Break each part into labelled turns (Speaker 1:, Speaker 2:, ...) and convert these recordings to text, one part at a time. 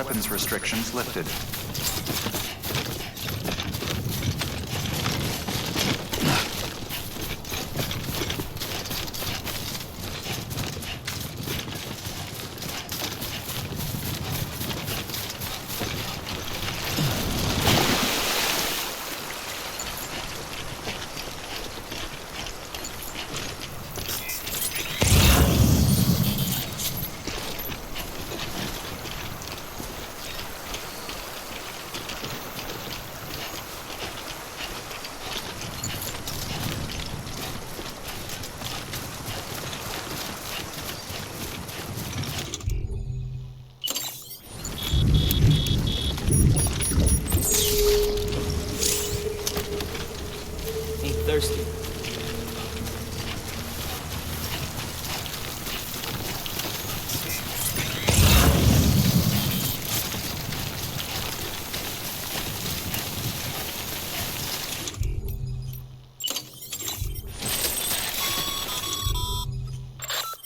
Speaker 1: weapons restrictions lifted.
Speaker 2: Thirsty.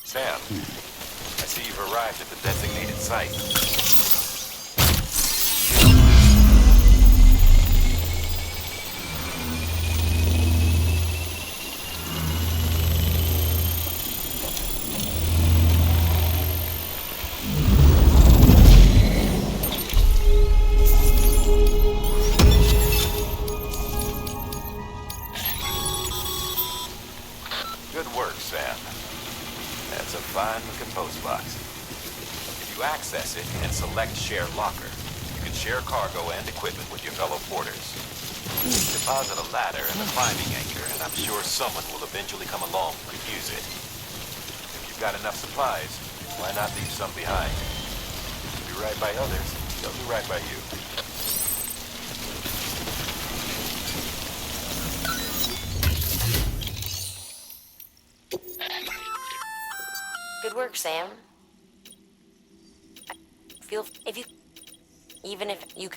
Speaker 3: Sam, I see you've arrived at the designated site. Good work, Sam. That's a fine-looking postbox. If you access it and select Share Locker, you can share cargo and equipment with your fellow porters. Deposit a ladder and a climbing anchor, and I'm sure someone will eventually come along who could use it. If you've got enough supplies, why not leave some behind? Do right by others, they'll do right by you.
Speaker 4: Good work, Sam. Feel if you, even if you.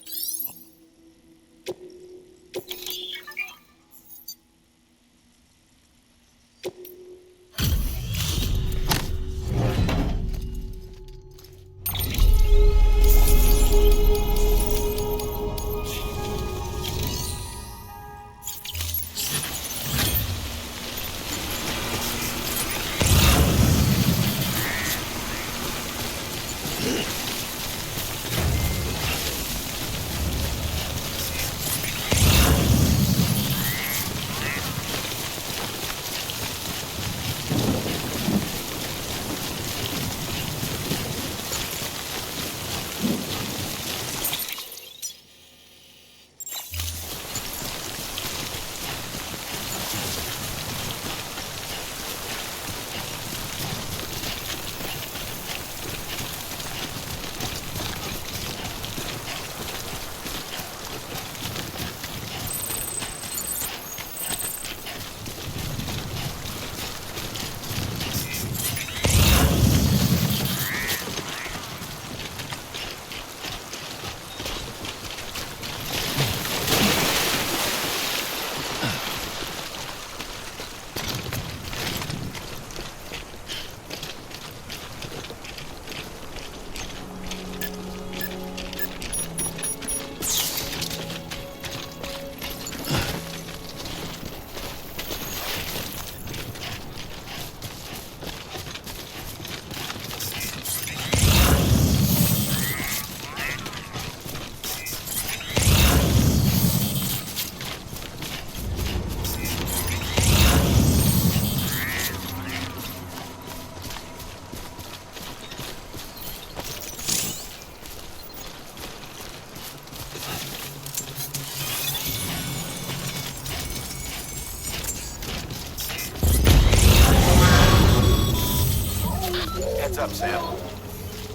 Speaker 3: Heads up, Sam.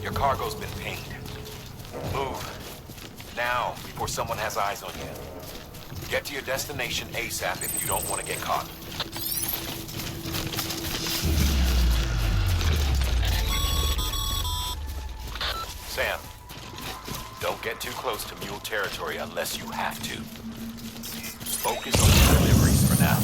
Speaker 3: Your cargo's been pinged. Move. Now, before someone has eyes on you. Get to your destination ASAP if you don't want to get caught. Sam, don't get too close to mule territory unless you have to. Focus on your deliveries for now.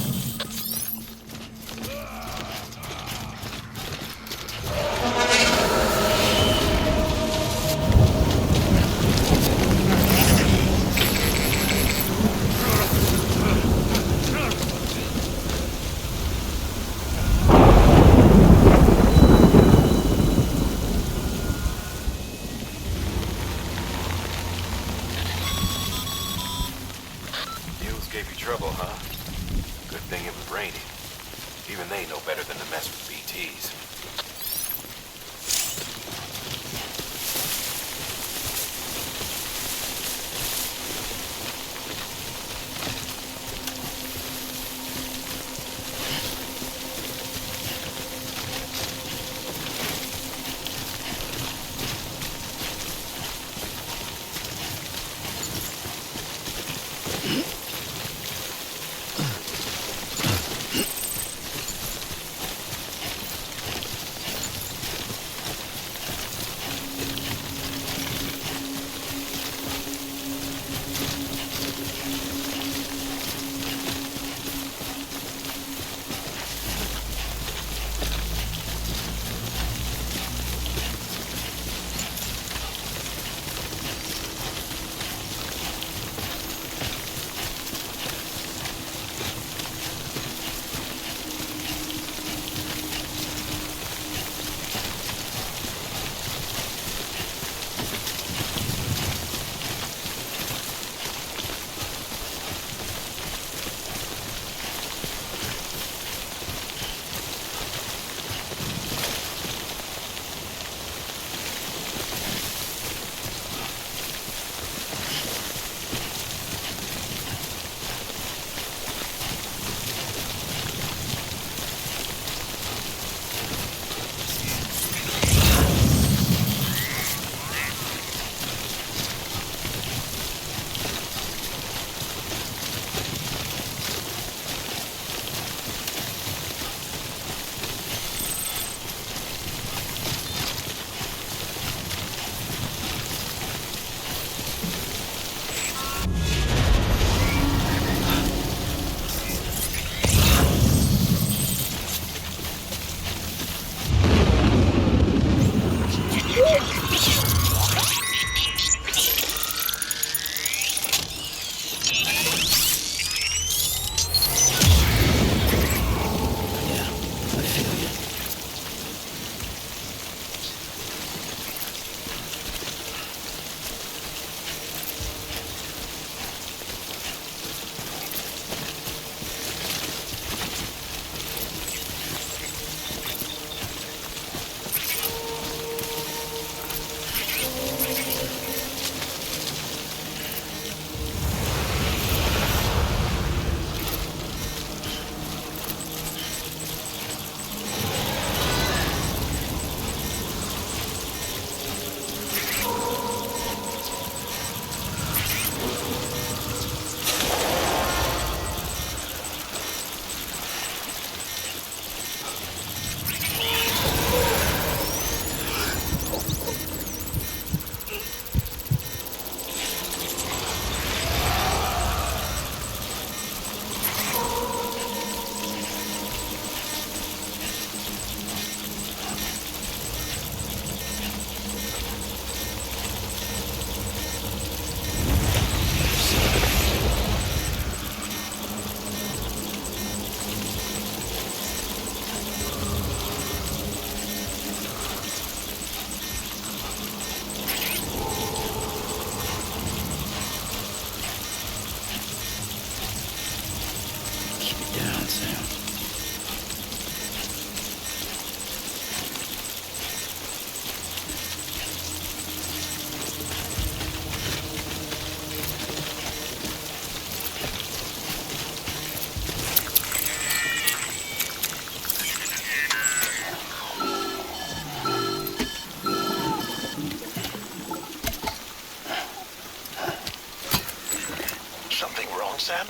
Speaker 1: Sam?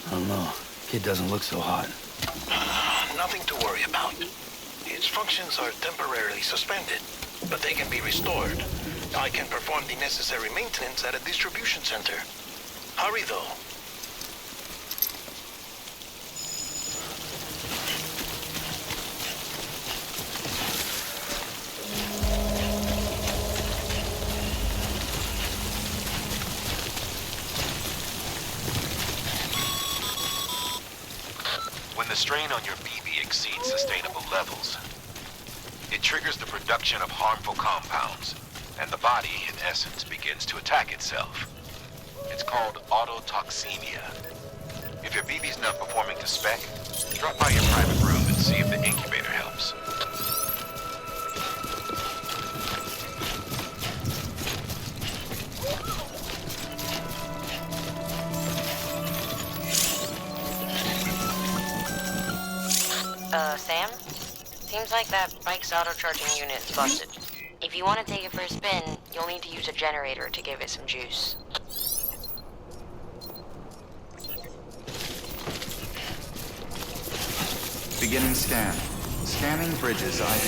Speaker 2: I don't know. Kid doesn't look so hot.
Speaker 1: Nothing to worry about. Its functions are temporarily suspended, but they can be restored. I can perform the necessary maintenance at a distribution center. Hurry, though.
Speaker 3: When the strain on your BB exceeds sustainable levels, it triggers the production of harmful compounds, and the body, in essence, begins to attack itself. It's called autotoxemia. If your BB's not performing to spec, drop by your private room and see if the incubator helps.
Speaker 4: Sam? Seems like that bike's auto-charging unit is busted. If you want to take it for a spin, you'll need to use a generator to give it some juice.
Speaker 5: Beginning scan. Scanning bridges ID.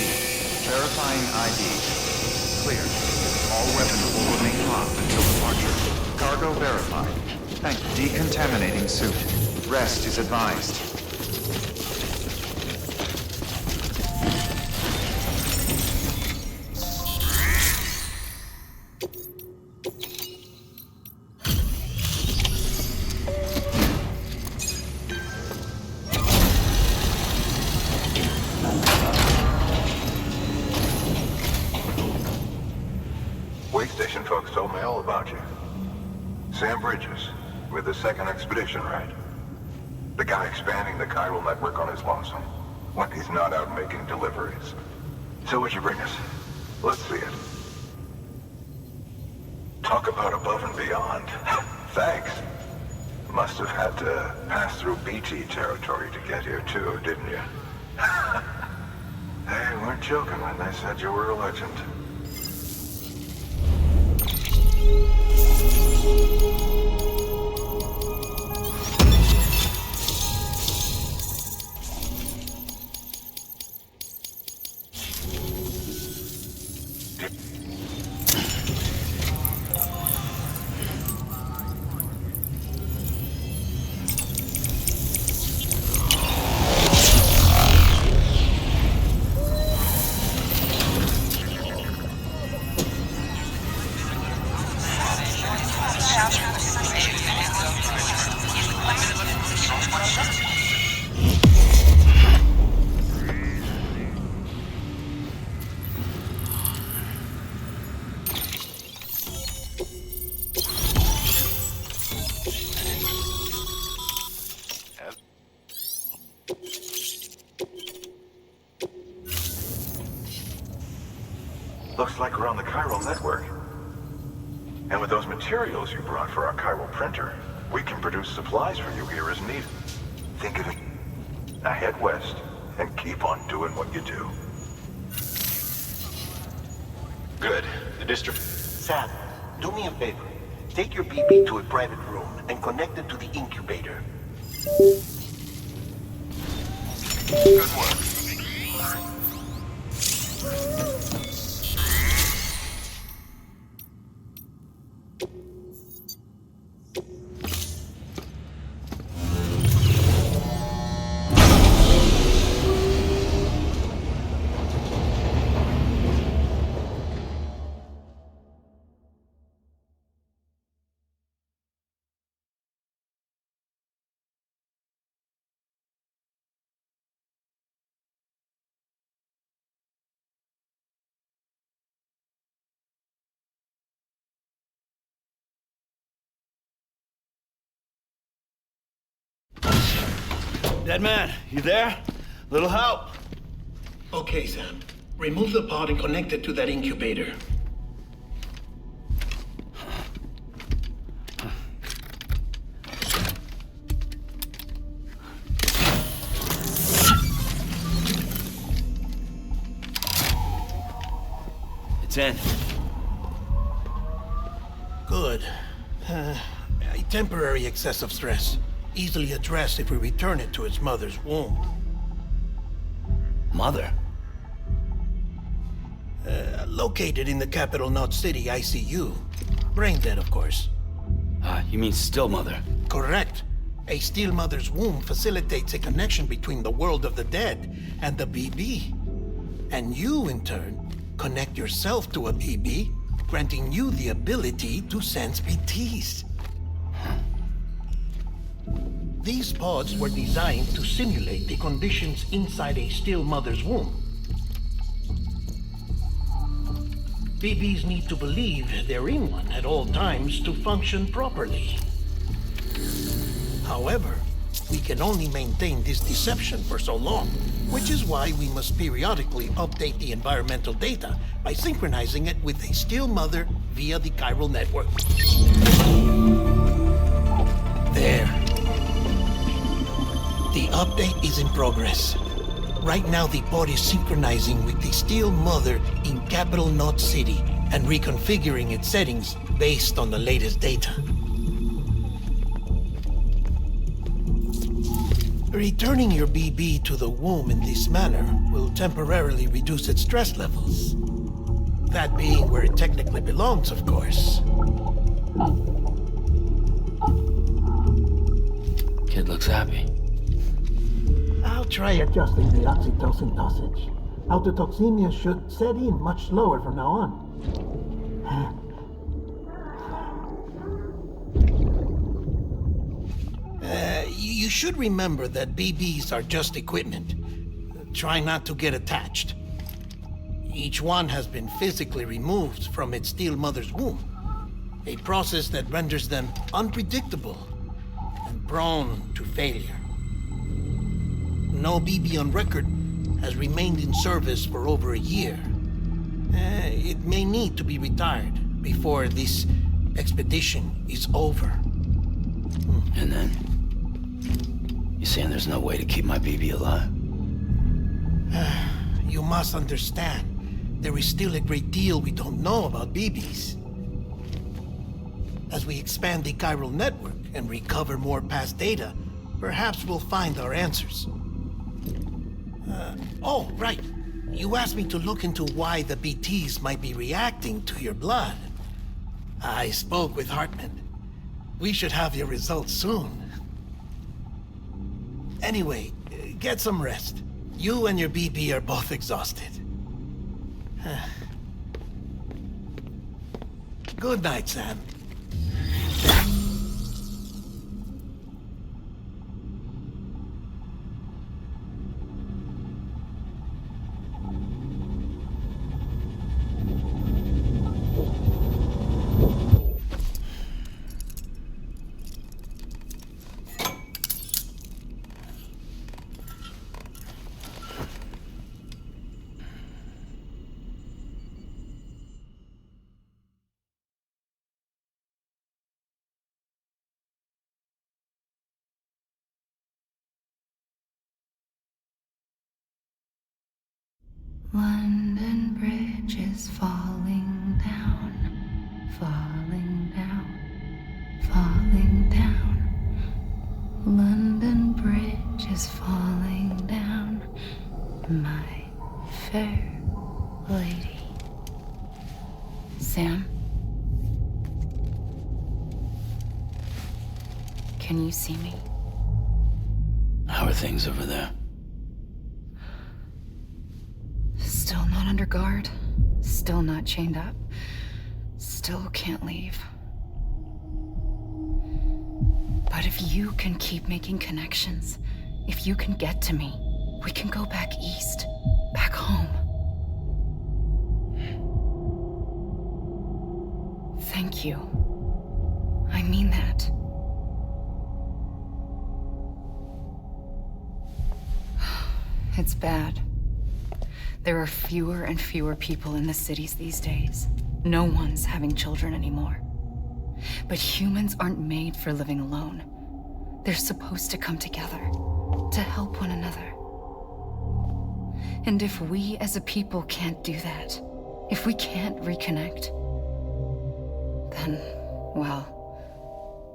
Speaker 5: Verifying ID. Clear. All weapons will remain locked until departure. Cargo verified. Thank you. Decontaminating suit. Rest is advised.
Speaker 6: Station folks told me all about you. Sam Bridges, with the second expedition, right? The guy expanding the chiral network on his lonesome, when he's not out making deliveries. So what'd you bring us? Let's see it. Talk about above and beyond. Thanks. Must have had to pass through BT territory to get here too, didn't you? They weren't joking when they said you were a legend. Looks like we're on the chiral network. And with those materials you brought for our chiral printer, we can produce supplies for you here as needed. Think of it. Now head west and keep on doing what you do.
Speaker 3: Good. The district...
Speaker 7: Sam, do me a favor. Take your BB to a private room and connect it to the incubator.
Speaker 3: Good work.
Speaker 2: Dead man, you there? Little help?
Speaker 1: Okay, Sam. Remove the pod and connect it to that incubator.
Speaker 2: It's in.
Speaker 1: Good. A temporary excess of stress, easily addressed if we return it to its mother's womb.
Speaker 2: Mother?
Speaker 1: Located in the capital Knot City ICU. Brain dead, of course.
Speaker 2: You mean still mother?
Speaker 1: Correct. A still mother's womb facilitates a connection between the world of the dead and the BB. And you, in turn, connect yourself to a BB, granting you the ability to sense BTs. These pods were designed to simulate the conditions inside a still mother's womb. BBs need to believe they're in one at all times to function properly. However, we can only maintain this deception for so long, which is why we must periodically update the environmental data by synchronizing it with a still mother via the chiral network. There. The update is in progress. Right now, the pod is synchronizing with the still mother in capital Knot City and reconfiguring its settings based on the latest data. Returning your BB to the womb in this manner will temporarily reduce its stress levels. That being where it technically belongs, of course.
Speaker 2: Kid looks happy.
Speaker 1: I'll try adjusting the oxytocin dosage. Autotoxemia should set in much slower from now on. You should remember that BBs are just equipment. Try not to get attached. Each one has been physically removed from its still mother's womb. A process that renders them unpredictable and prone to failure. No BB on record has remained in service for over a year. It may need to be retired before this expedition is over.
Speaker 2: And then? You saying there's no way to keep my BB alive?
Speaker 1: You must understand, there is still a great deal we don't know about BBs. As we expand the chiral network and recover more past data, perhaps we'll find our answers. Oh, right. You asked me to look into why the BTs might be reacting to your blood. I spoke with Hartman. We should have your results soon. Anyway, get some rest. You and your BB are both exhausted. Good night, Sam.
Speaker 8: London Bridge is falling down, falling down, falling down. London Bridge is falling down, my fair lady. Sam? Can you see me?
Speaker 2: How are things over there?
Speaker 8: Still not under guard, still not chained up, still can't leave. But if you can keep making connections, if you can get to me, we can go back east, back home. Thank you. I mean that. It's bad. There are fewer and fewer people in the cities these days. No one's having children anymore. But humans aren't made for living alone. They're supposed to come together, to help one another. And if we as a people can't do that, if we can't reconnect, then, well,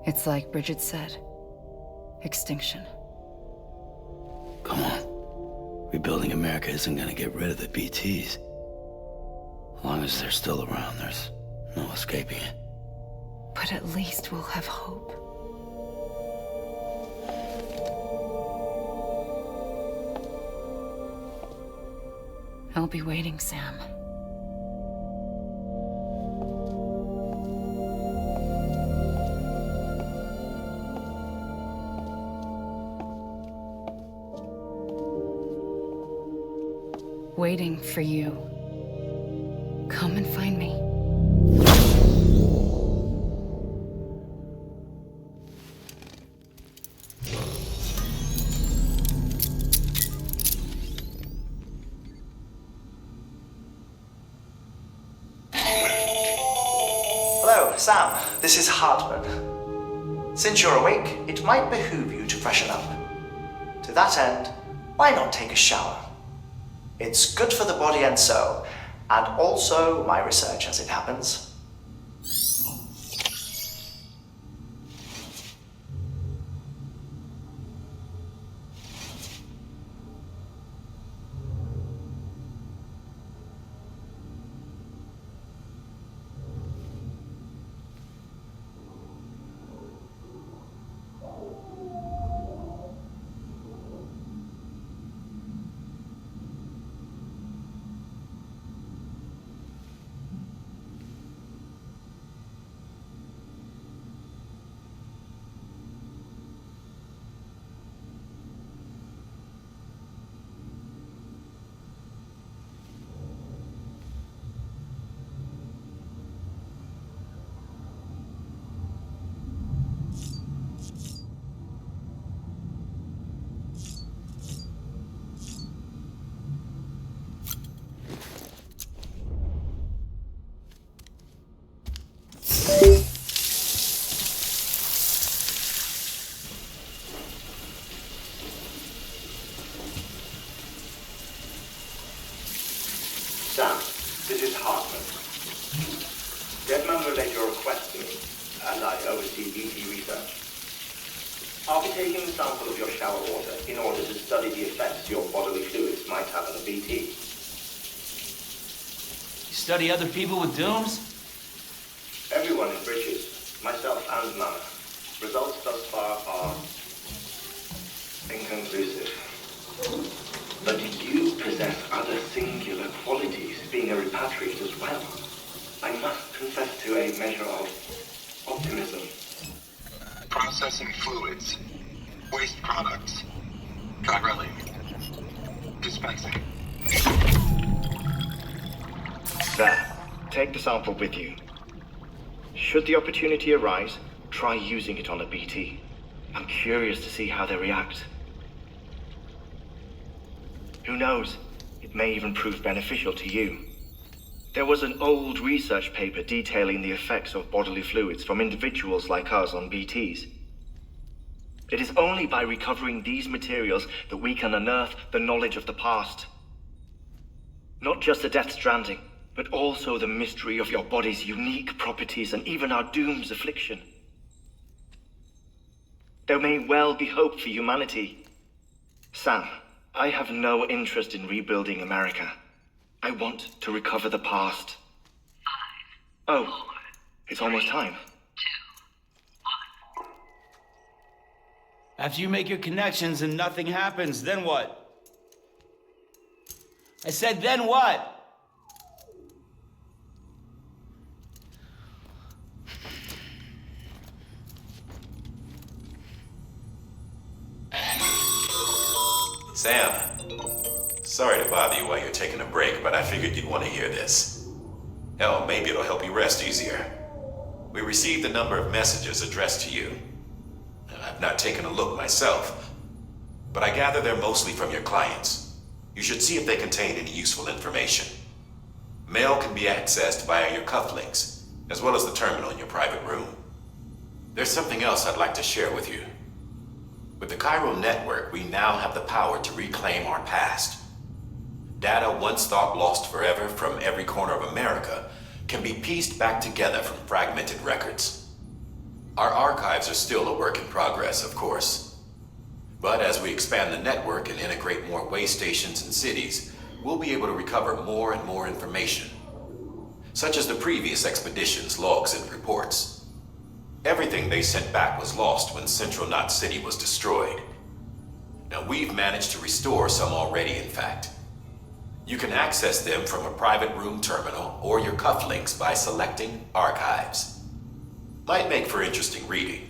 Speaker 8: It's like Bridget said. Extinction.
Speaker 2: Come on. Rebuilding America isn't gonna get rid of the BTs. As long as they're still around, there's no escaping it.
Speaker 8: But at least we'll have hope. I'll be waiting, Sam. Waiting for you. Come and find me.
Speaker 9: Hello, Sam. This is Hartman. Since you're awake, it might behoove you to freshen up. To that end, why not take a shower? It's good for the body and soul, and also my research as it happens.
Speaker 10: Sam, this is Hartman. Deadman relayed your request to me, and I oversee BT research. I'll be taking a sample of your shower water in order to study the effects your bodily fluids might have on a BT.
Speaker 11: You study other people with dooms?
Speaker 10: Everyone in Bridges, myself and Mana. Results thus far are inconclusive. But you possess other singular qualities, being a repatriate as well. I must confess to a measure of optimism.
Speaker 6: Processing fluids. Waste products. Drilling. Dispensing.
Speaker 10: There. Take the sample with you. Should the opportunity arise, try using it on a BT. I'm curious to see how they react. Who knows? It may even prove beneficial to you. There was an old research paper detailing the effects of bodily fluids from individuals like us on BTs. It is only by recovering these materials that we can unearth the knowledge of the past. Not just the Death Stranding, but also the mystery of your body's unique properties and even our doom's affliction. There may well be hope for humanity. Sam, I have no interest in rebuilding America. I want to recover the past. 5, 4, it's almost time. 2,
Speaker 11: 1. After you make your connections and nothing happens, then what? I said, then what?
Speaker 3: Sam, sorry to bother you while you're taking a break, but I figured you'd want to hear this. Hell, maybe it'll help you rest easier. We received a number of messages addressed to you. I've not taken a look myself, but I gather they're mostly from your clients. You should see if they contain any useful information. Mail can be accessed via your cufflinks, as well as the terminal in your private room. There's something else I'd like to share with you. With the chiral network, we now have the power to reclaim our past. Data once thought lost forever from every corner of America can be pieced back together from fragmented records. Our archives are still a work in progress, of course. But as we expand the network and integrate more way stations and cities, we'll be able to recover more and more information, such as the previous expedition's logs and reports. Everything they sent back was lost when Central Knot City was destroyed. Now, we've managed to restore some already, in fact. You can access them from a private room terminal or your cufflinks by selecting Archives. Might make for interesting reading.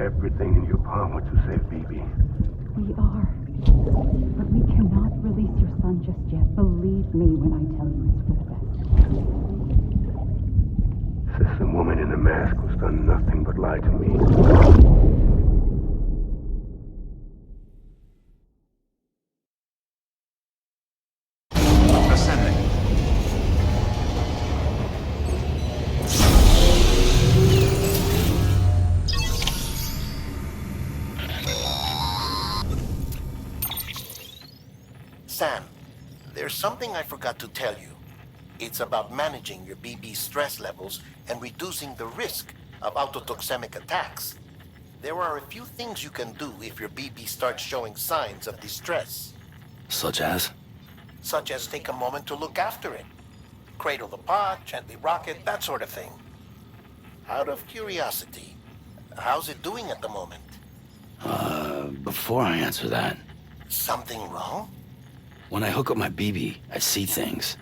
Speaker 12: everything in your power to save BB.
Speaker 13: We are. But we cannot release your son just yet. Believe me when I tell you it's for the best.
Speaker 12: Says the woman in the mask who's done nothing but lie to me.
Speaker 7: Sam, there's something I forgot to tell you. It's about managing your BB stress levels and reducing the risk of autotoxemic attacks. There are a few things you can do if your BB starts showing signs of distress.
Speaker 2: Such as?
Speaker 7: Such as take a moment to look after it. Cradle the pod, gently rock it, that sort of thing. Out of curiosity, how's it doing at the moment?
Speaker 2: Before I answer that...
Speaker 7: Something wrong?
Speaker 2: When I hook up my BB, I see things.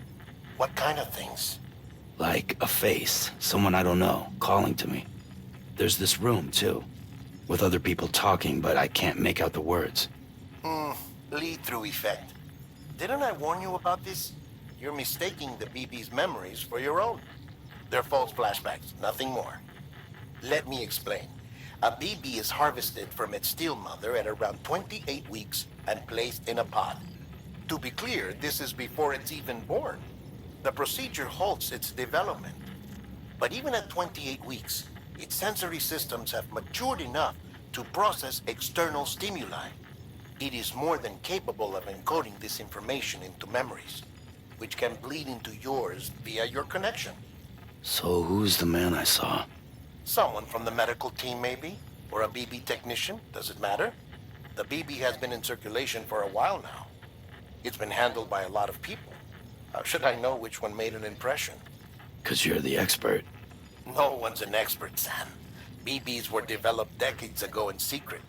Speaker 7: What kind of things?
Speaker 2: Like a face, someone I don't know, calling to me. There's this room, too, with other people talking, but I can't make out the words.
Speaker 7: Lead-through effect. Didn't I warn you about this? You're mistaking the BB's memories for your own. They're false flashbacks, nothing more. Let me explain. A BB is harvested from its steel mother at around 28 weeks and placed in a pod. To be clear, this is before it's even born. The procedure halts its development. But even at 28 weeks, its sensory systems have matured enough to process external stimuli. It is more than capable of encoding this information into memories, which can bleed into yours via your connection.
Speaker 2: So who's the man I saw?
Speaker 7: Someone from the medical team, maybe? Or a BB technician, does it matter? The BB has been in circulation for a while now. It's been handled by a lot of people. How should I know which one made an impression?
Speaker 2: 'Cause you're the expert.
Speaker 7: No one's an expert, Sam. BBs were developed decades ago in secret.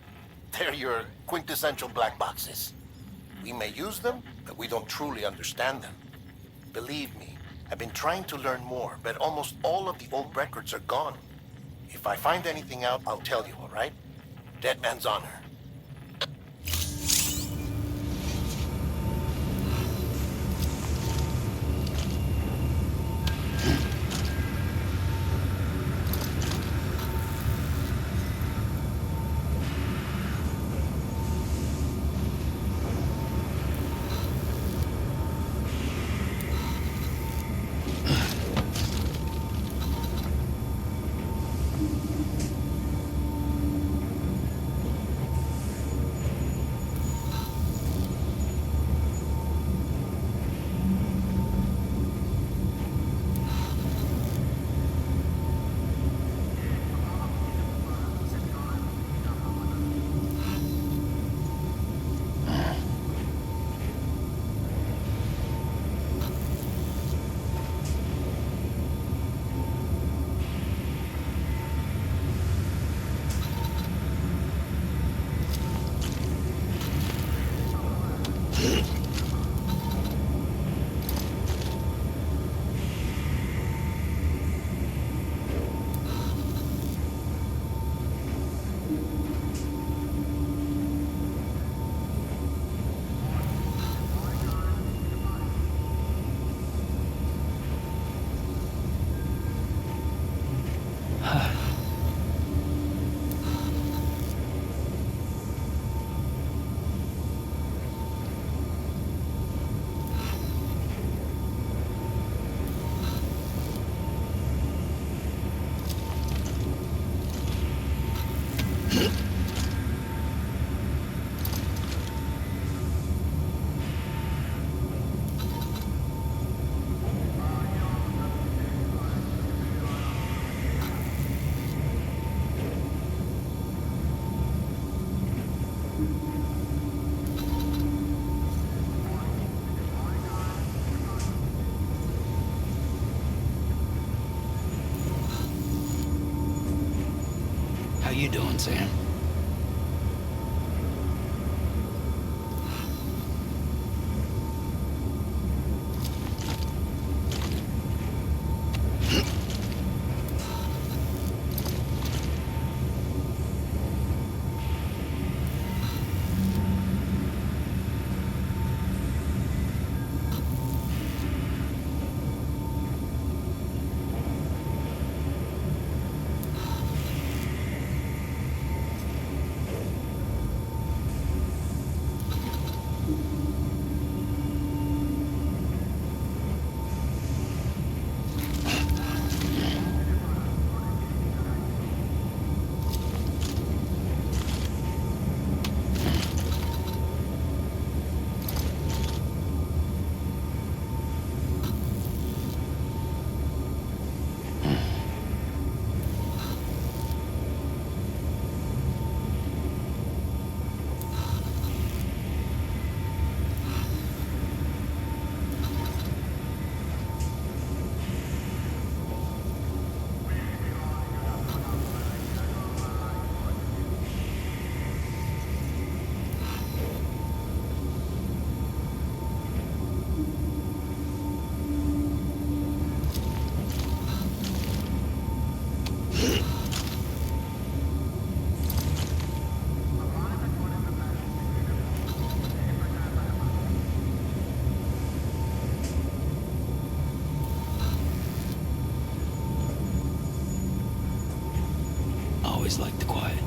Speaker 7: They're your quintessential black boxes. We may use them, but we don't truly understand them. Believe me, I've been trying to learn more, but almost all of the old records are gone. If I find anything out, I'll tell you, all right? Dead man's honor.
Speaker 2: you doing, Sam? Always like the quiet.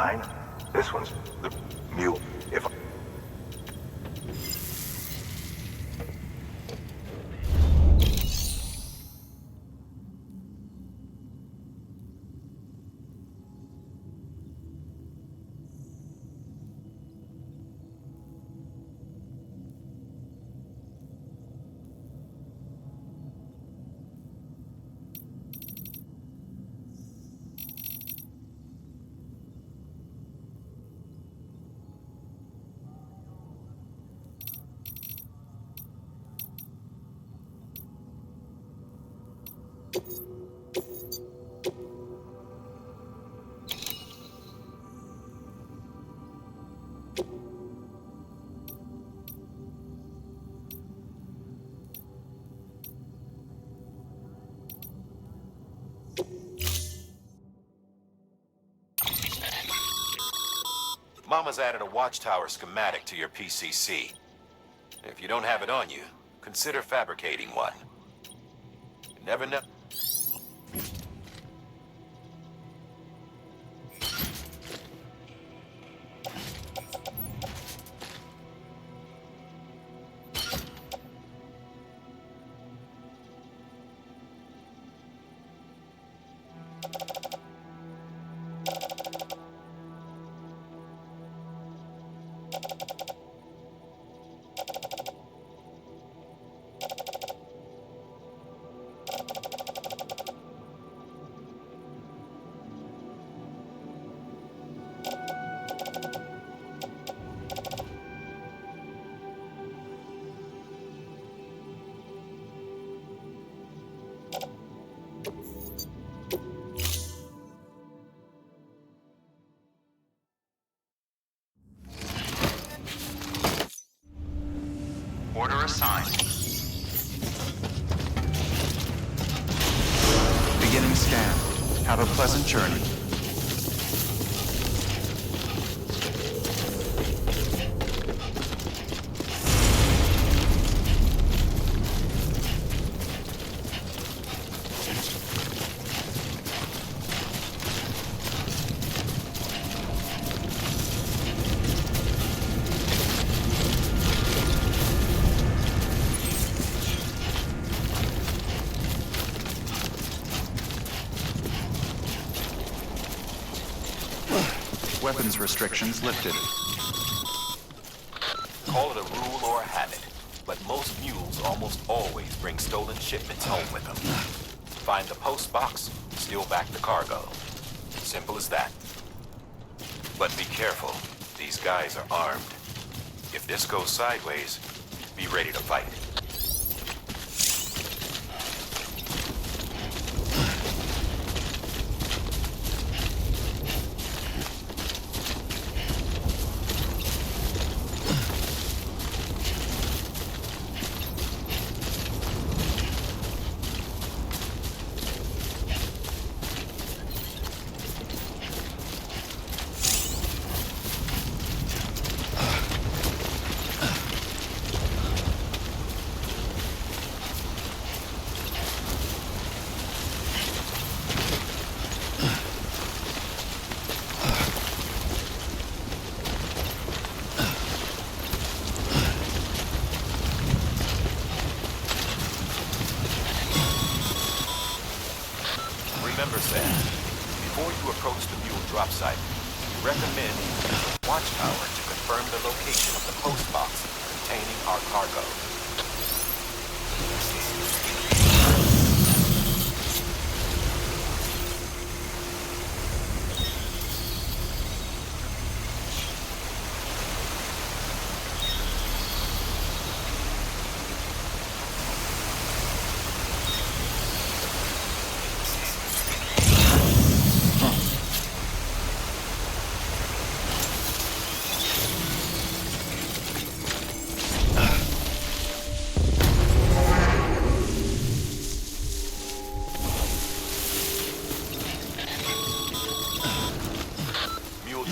Speaker 6: sign. This one's the mule. If
Speaker 3: Mama's added a watchtower schematic to your PCC. If you don't have it on you, consider fabricating one. You never know.
Speaker 5: Order assigned. Beginning scan. Have a pleasant journey. Weapons restrictions lifted.
Speaker 3: Call it a rule or a habit, but most mules almost always bring stolen shipments home with them. Find the post box, steal back the cargo. Simple as that. But be careful. These guys are armed. If this goes sideways, be ready to fight. Remember, Sam, before you approach the mule drop site, we recommend using the watchtower to confirm the location of the post box containing our cargo.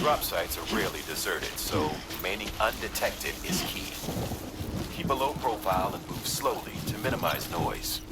Speaker 3: Drop sites are rarely deserted, so remaining undetected is key. Keep a low profile and move slowly to minimize noise.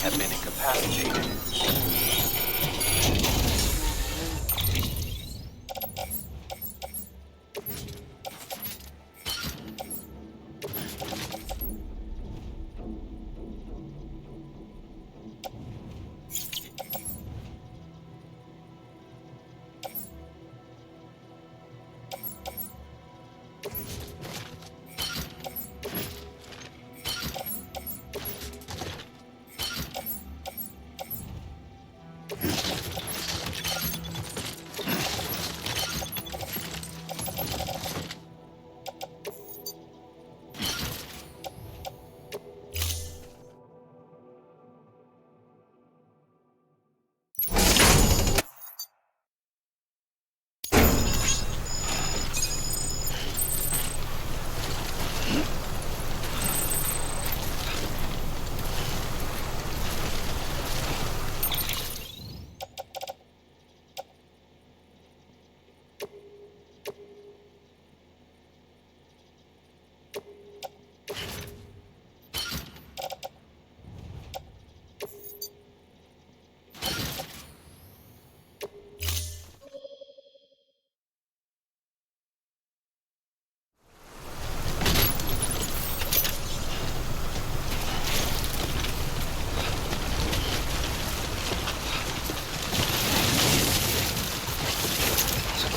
Speaker 3: Have been incapacitated.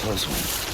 Speaker 2: Close one.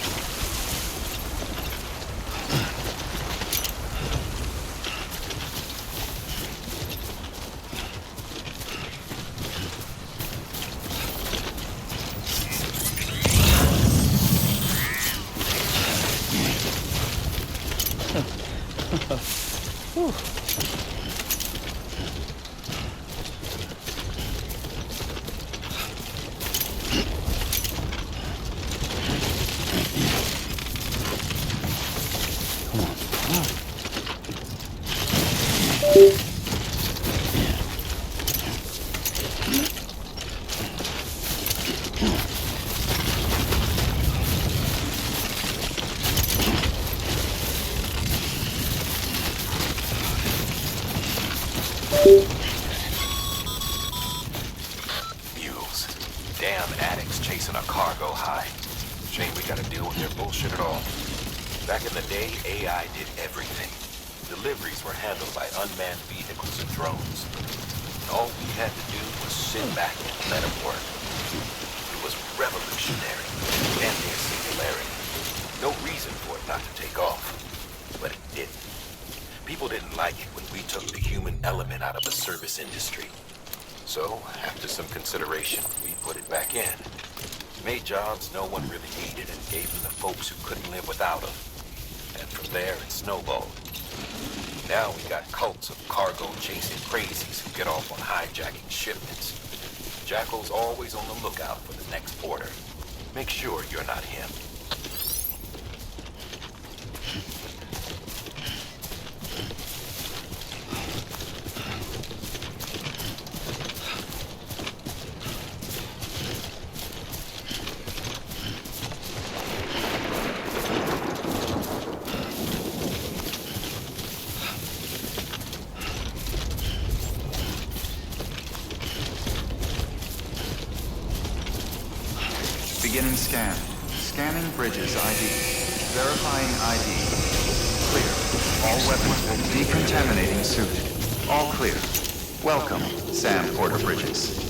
Speaker 3: Mules. Damn addicts chasing a cargo high. Shame we gotta deal with their bullshit at all. Back in the day, AI did everything. Deliveries were handled by unmanned vehicles and drones. All we had to do was sit back and let them work. It was revolutionary, and near singularity. No reason for it not to take off, but it didn't. People didn't like it when we took the human element out of the service industry. So, after some consideration, we put it back in. Made jobs no one really needed and gave them to folks who couldn't live without them. And from there, it snowballed. Now we got cults of cargo-chasing crazies who get off on hijacking shipments. Jackal's always on the lookout for the next porter. Make sure you're not him.
Speaker 5: Beginning scan. Scanning bridges ID. Verifying ID. Clear. All weapons will be decontaminating soon. All clear. Welcome, Sam Porter Bridges.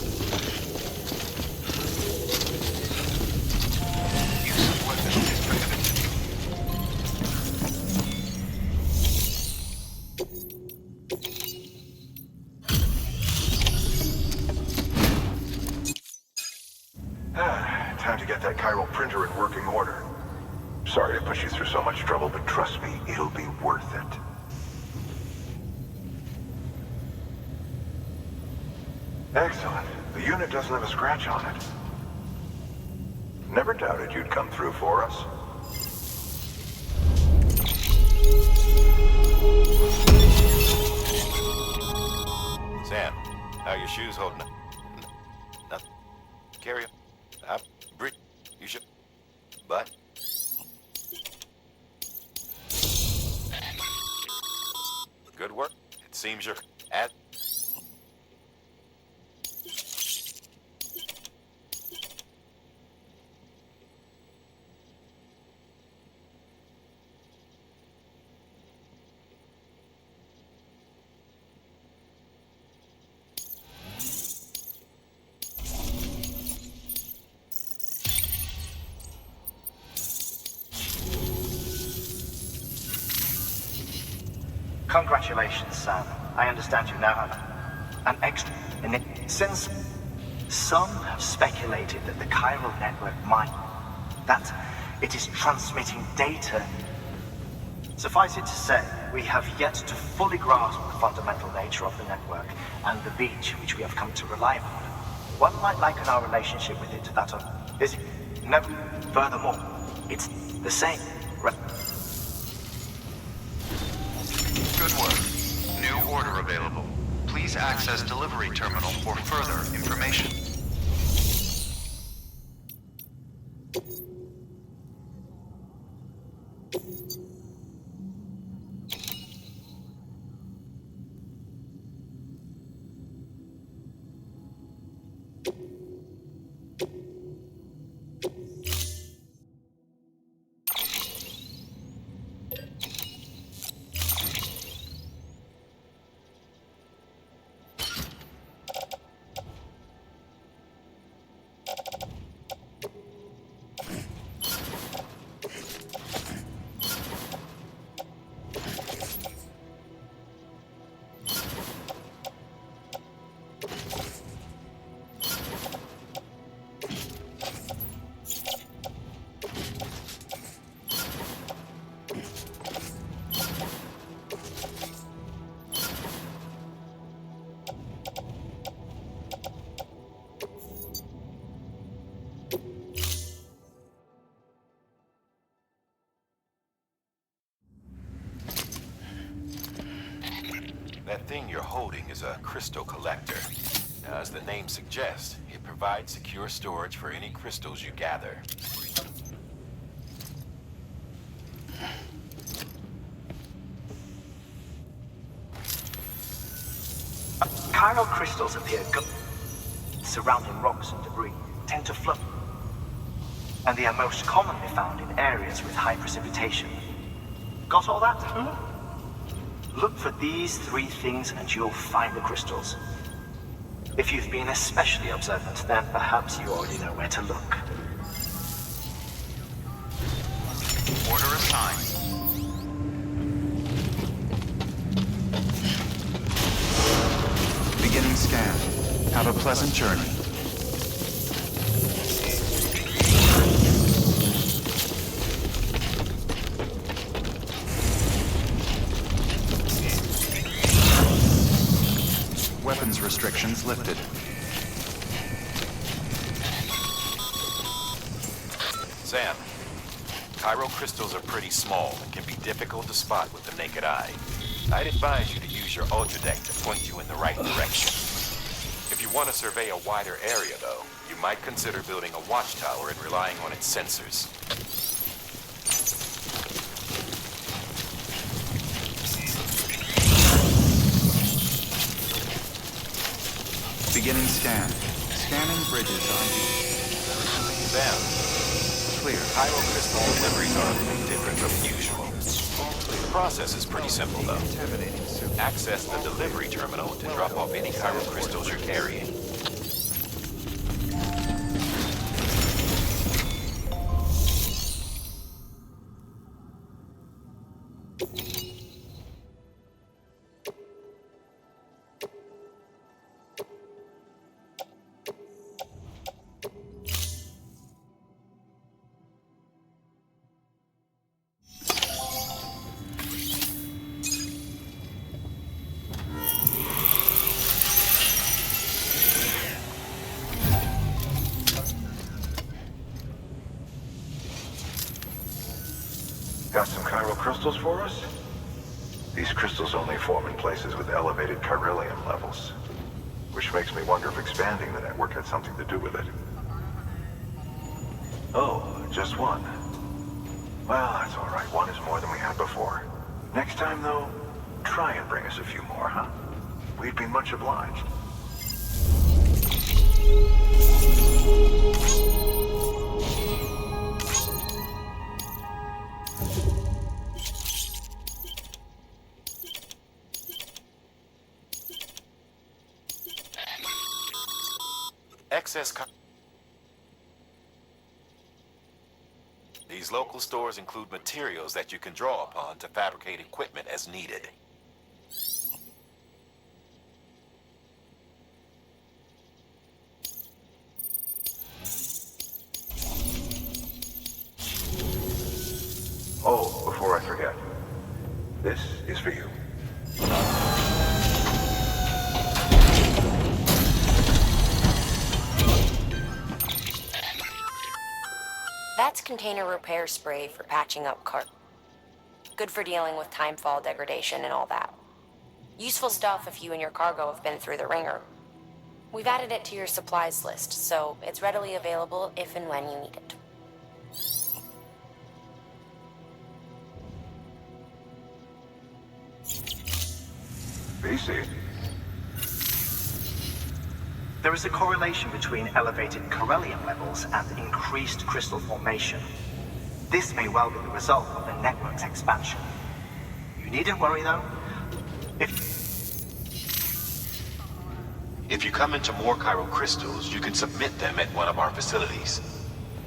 Speaker 6: Time to get that chiral printer in working order. Sorry to put you through so much trouble, but trust me, it'll be worth it. Excellent. The unit doesn't have a scratch on it. Never doubted you'd come through for us.
Speaker 3: Sam, how are your shoes holding up? Nothing. Carry on. Brit, you should. But. Good work. It seems you're at.
Speaker 9: Congratulations, Sam. I understand you now have an extra. Since some have speculated that the chiral network that it is transmitting data. Suffice it to say, we have yet to fully grasp the fundamental nature of the network and the beach which we have come to rely upon. One might liken our relationship with it to that of is never. Furthermore, it's the same.
Speaker 5: Good work. New order available. Please access delivery terminal for further information.
Speaker 3: That thing you're holding is a crystal collector. Now, as the name suggests, it provides secure storage for any crystals you gather.
Speaker 9: Chiral crystals appear surrounding rocks and debris, tend to float, and they are most commonly found in areas with high precipitation. Got all that? Look for these three things and you'll find the crystals. If you've been especially observant, then perhaps you already know where to look.
Speaker 5: Order assigned. Beginning scan. Have a pleasant journey. Weapons restrictions lifted.
Speaker 3: Sam, chiral crystals are pretty small and can be difficult to spot with the naked eye. I'd advise you to use your ultra deck to point you in the right direction. If you want to survey a wider area, though, you might consider building a watchtower and relying on its sensors.
Speaker 5: Beginning scan. Scanning bridges ID.
Speaker 3: Sam,
Speaker 5: Clear.
Speaker 3: chiral crystal deliveries are a bit different from usual. The process is pretty simple, though. Access the delivery terminal to drop off any chiral crystals you're carrying.
Speaker 6: Got some chiral crystals for us? These crystals only form in places with elevated chiralium levels, which makes me wonder if expanding the network had something to do with it. Oh, just one. Well, that's all right. One is more than we had before. Next time, though, try and bring us a few more, huh? We'd be much obliged.
Speaker 3: These local stores include materials that you can draw upon to fabricate equipment as needed.
Speaker 6: Oh, before I forget, this is for you.
Speaker 4: That's container repair spray for patching up car. Good for dealing with timefall degradation and all that. Useful stuff if you and your cargo have been through the ringer. We've added it to your supplies list, so it's readily available if and when you need it.
Speaker 6: BC.
Speaker 9: There is a correlation between elevated chiralium levels and increased crystal formation. This may well be the result of the network's expansion. You needn't worry though.
Speaker 3: If you come into more chiral crystals, you can submit them at one of our facilities.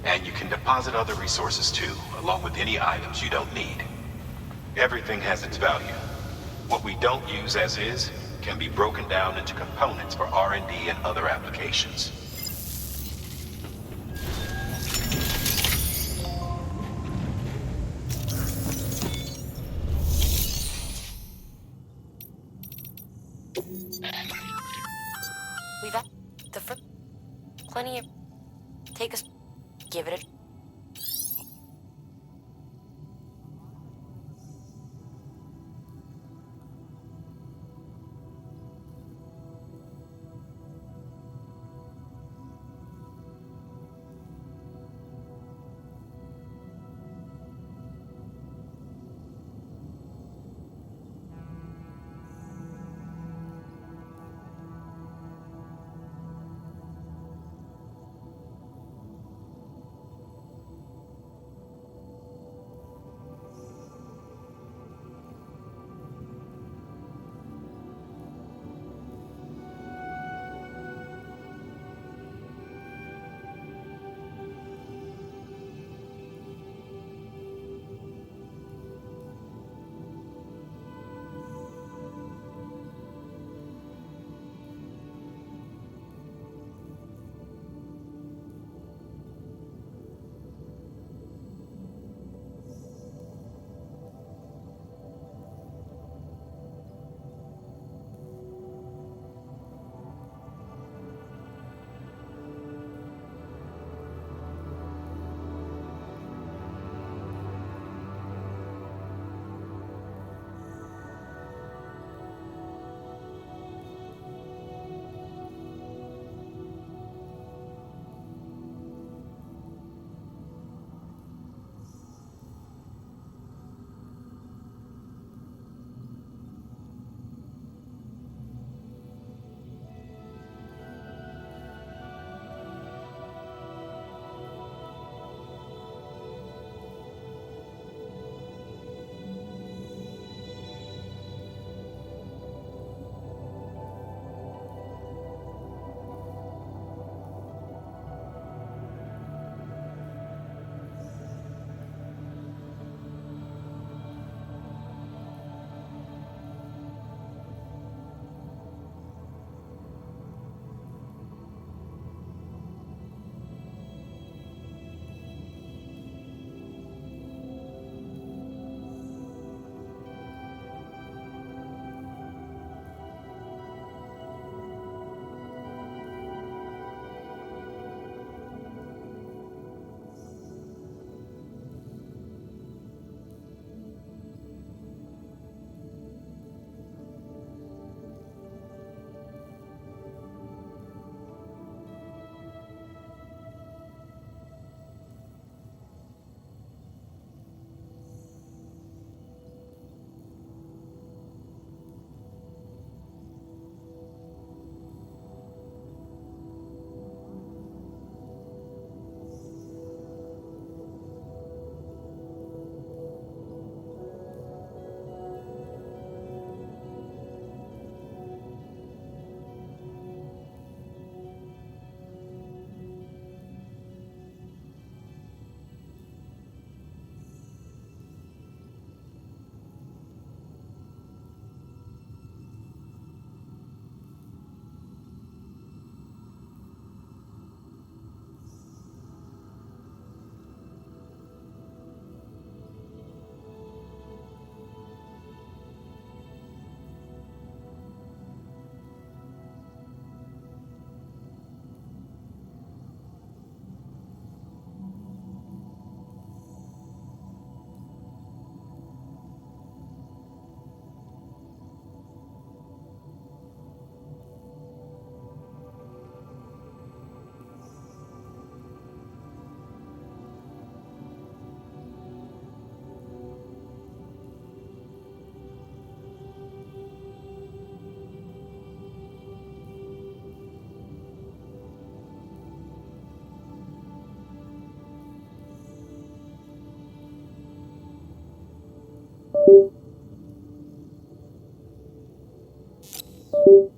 Speaker 3: And you can deposit other resources too, along with any items you don't need. Everything has its value. What we don't use as is can be broken down into components for R&D and other applications.
Speaker 4: We've had the first plenty of... Take us... Give it a...
Speaker 13: Walkthrogh.